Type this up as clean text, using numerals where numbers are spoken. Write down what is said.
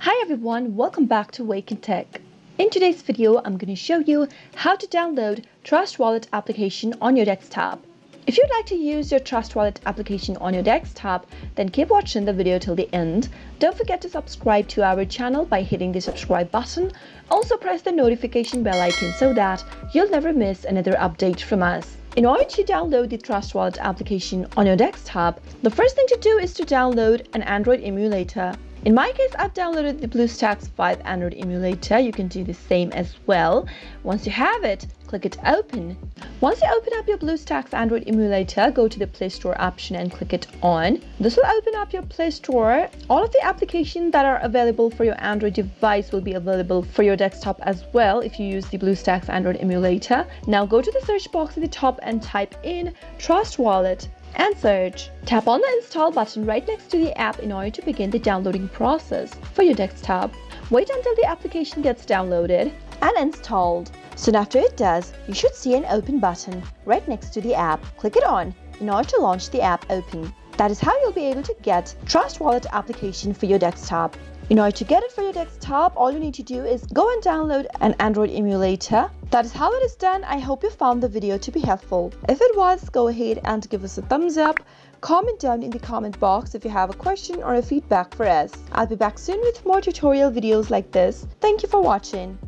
Hi everyone, welcome back to Wake&Tech. In today's video, I'm going to show you how to download Trust Wallet application on your desktop. If you'd like to use your Trust Wallet application on your desktop, then keep watching the video till the end. Don't forget to subscribe to our channel by hitting the subscribe button. Also press the notification bell icon so that you'll never miss another update from us. In order to download the Trust Wallet application on your desktop, the first thing to do is to download an Android emulator. In my case, I've downloaded the BlueStacks 5 Android emulator. You can do the same as well. Once you have it, click it open. Once you open up your BlueStacks Android emulator, go to the Play Store option and click it on. This will open up your Play Store. All of the applications that are available for your Android device will be available for your desktop as well if you use the BlueStacks Android emulator. Now go to the search box at the top and type in Trust Wallet and search. Tap on the install button right next to the app in order to begin the downloading process for your desktop. Wait until the application gets downloaded and installed. Soon after it does, you should see an open button right next to the app. Click it on in order to launch the app open. That is how you'll be able to get Trust Wallet application for your desktop. In order to get it for your desktop, all you need to do is go and download an Android emulator. That is how it is done. I hope you found the video to be helpful. If it was, go ahead and give us a thumbs up. Comment down in the comment box if you have a question or a feedback for us. I'll be back soon with more tutorial videos like this. Thank you for watching.